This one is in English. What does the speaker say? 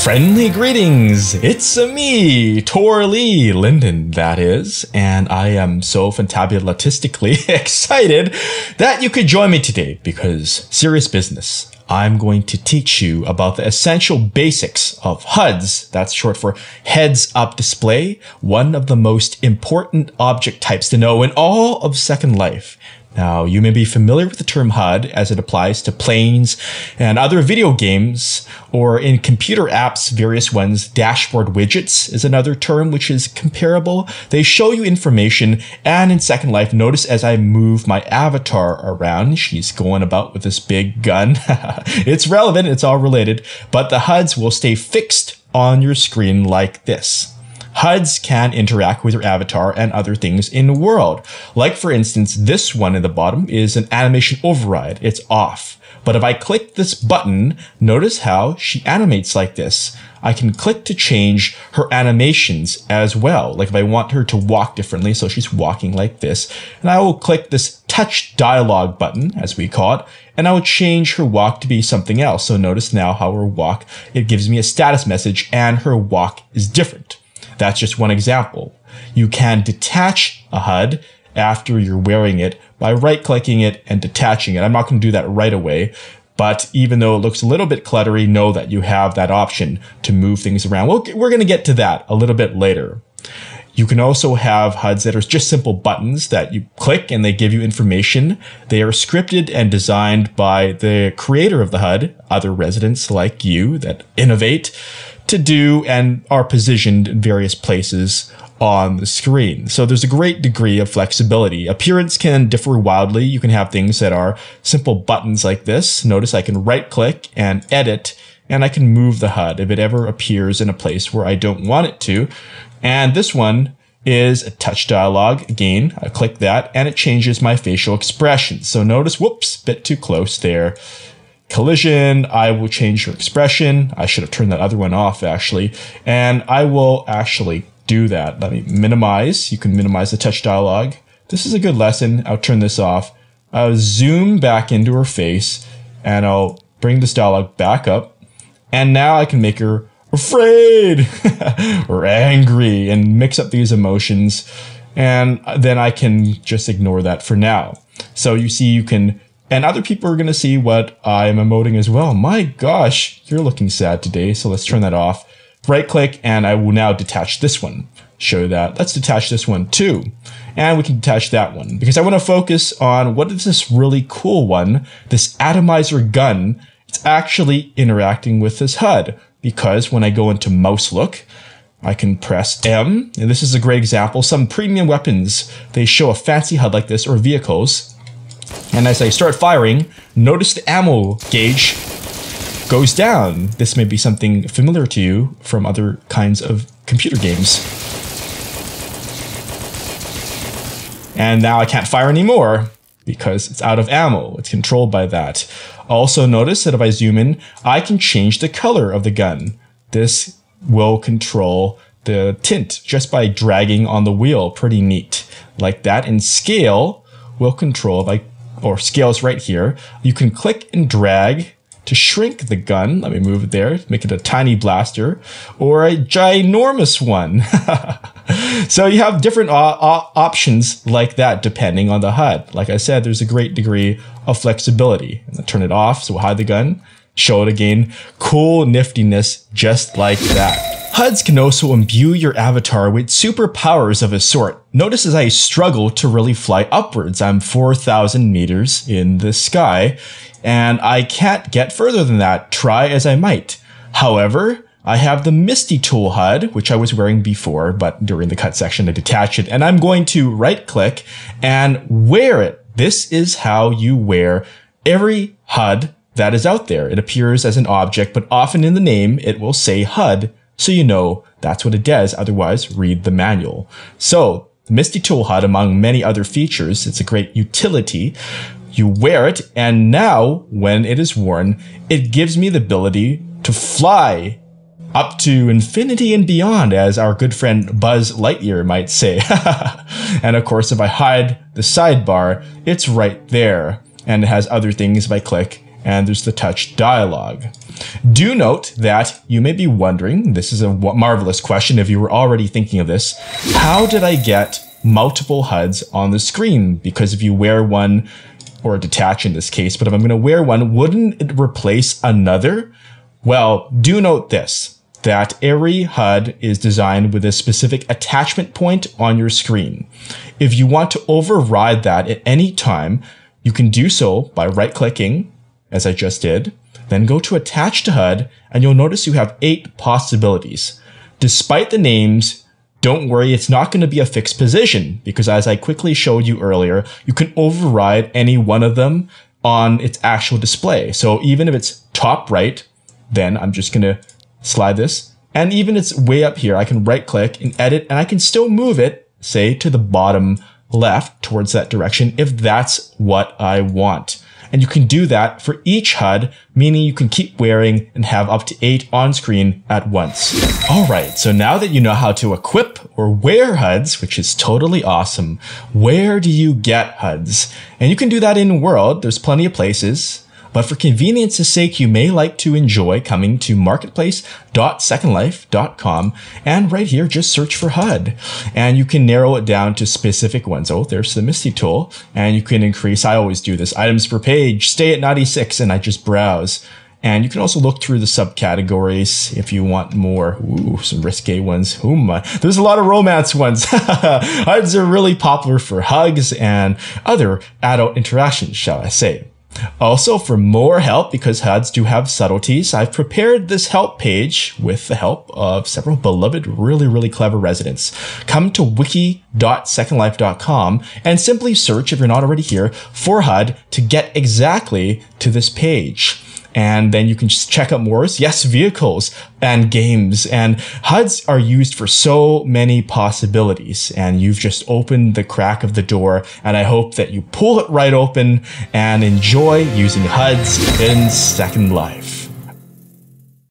Friendly greetings, it's me, Tor Lee Linden, that is, and I am so fantabulatistically excited that you could join me today because, serious business, I'm going to teach you about the essential basics of HUDs, that's short for Heads Up Display, one of the most important object types to know in all of Second Life. Now, you may be familiar with the term HUD as it applies to planes and other video games, or in computer apps, various ones. Dashboard widgets is another term which is comparable. They show you information, and in Second Life, notice as I move my avatar around, she's going about with this big gun. It's relevant, it's all related, but the HUDs will stay fixed on your screen like this. HUDs can interact with your avatar and other things in the world. Like for instance, this one at the bottom is an animation override. It's off. But if I click this button, notice how she animates like this. I can click to change her animations as well. Like if I want her to walk differently, so she's walking like this, and I will click this touch dialog button, as we call it, and I will change her walk to be something else. So notice now how her walk, it gives me a status message and her walk is different. That's just one example. You can detach a HUD after you're wearing it by right-clicking it and detaching it. I'm not going to do that right away, but even though it looks a little bit cluttery, know that you have that option to move things around. We're going to get to that a little bit later. You can also have HUDs that are just simple buttons that you click and they give you information. They are scripted and designed by the creator of the HUD, other residents like you that innovate to do and are positioned in various places on the screen. So there's a great degree of flexibility. Appearance can differ wildly. You can have things that are simple buttons like this. Notice I can right click and edit, and I can move the HUD if it ever appears in a place where I don't want it to. And this one is a touch dialog. Again, I click that and it changes my facial expression. So notice, whoops, bit too close there. Collision, I will change your expression. I should have turned that other one off actually. And I will actually do that. Let me minimize. You can minimize the touch dialog. This is a good lesson. I'll turn this off. I'll zoom back into her face and I'll bring this dialog back up. And now I can make her afraid or angry and mix up these emotions. And then I can just ignore that for now. So you see, you can, and other people are going to see what I'm emoting as well. My gosh, you're looking sad today. So let's turn that off. Right click, and I will now detach this one. Show that. Let's detach this one too. And we can detach that one because I want to focus on what is this really cool one, this atomizer gun. It's actually interacting with this HUD because when I go into mouse look, I can press M. And this is a great example. Some premium weapons, they show a fancy HUD like this, or vehicles. And as I start firing, notice the ammo gauge goes down. This may be something familiar to you from other kinds of computer games. And now I can't fire anymore because it's out of ammo. It's controlled by that. Also notice that if I zoom in, I can change the color of the gun. This will control the tint just by dragging on the wheel. Pretty neat. Like that. And scale will control by, or scale is right here. You can click and drag to shrink the gun. Let me move it there, make it a tiny blaster or a ginormous one. So you have different options like that depending on the HUD. Like I said, there's a great degree of flexibility. I'm gonna turn it off, so we'll hide the gun, show it again. Cool niftiness just like that. HUDs can also imbue your avatar with superpowers of a sort. Notice as I struggle to really fly upwards. I'm 4,000 meters in the sky, and I can't get further than that, try as I might. However, I have the Misty Tool HUD, which I was wearing before, but during the cut section I detach it, and I'm going to right click and wear it. This is how you wear every HUD that is out there. It appears as an object, but often in the name it will say HUD, so you know that's what it does. Otherwise, read the manual. So the Misty Tool HUD, among many other features, it's a great utility. You wear it, and now when it is worn, it gives me the ability to fly up to infinity and beyond, as our good friend Buzz Lightyear might say. And of course, if I hide the sidebar, it's right there. And it has other things if I click, and there's the touch dialog. Do note that you may be wondering, this is a marvelous question if you were already thinking of this, how did I get multiple HUDs on the screen? Because if you wear one, or detach in this case, but if I'm going to wear one, wouldn't it replace another? Well, do note this, that every HUD is designed with a specific attachment point on your screen. If you want to override that at any time, you can do so by right-clicking, as I just did, then go to Attach to HUD, and you'll notice you have 8 possibilities. Despite the names, don't worry, it's not going to be a fixed position, because as I quickly showed you earlier, you can override any one of them on its actual display. So even if it's top right, then I'm just going to slide this. And even if it's way up here, I can right click and edit, and I can still move it, say, to the bottom left towards that direction if that's what I want. And you can do that for each HUD, meaning you can keep wearing and have up to 8 on screen at once. All right, so now that you know how to equip or wear HUDs, which is totally awesome, where do you get HUDs? And you can do that in World. There's plenty of places. But for convenience's sake, you may like to enjoy coming to marketplace.secondlife.com, and right here, just search for HUD. And you can narrow it down to specific ones. Oh, there's the Misty tool. And you can increase, I always do this, items per page, stay at 96, and I just browse. And you can also look through the subcategories if you want more. Ooh, some risque ones. There's a lot of romance ones. HUDs are really popular for hugs and other adult interactions, shall I say. Also, for more help, because HUDs do have subtleties, I've prepared this help page with the help of several beloved, really clever residents. Come to wiki.secondlife.com and simply search, if you're not already here, for HUD to get exactly to this page. And then you can just check out more. Yes, vehicles and games. And HUDs are used for so many possibilities. And you've just opened the crack of the door. And I hope that you pull it right open and enjoy using HUDs in Second Life.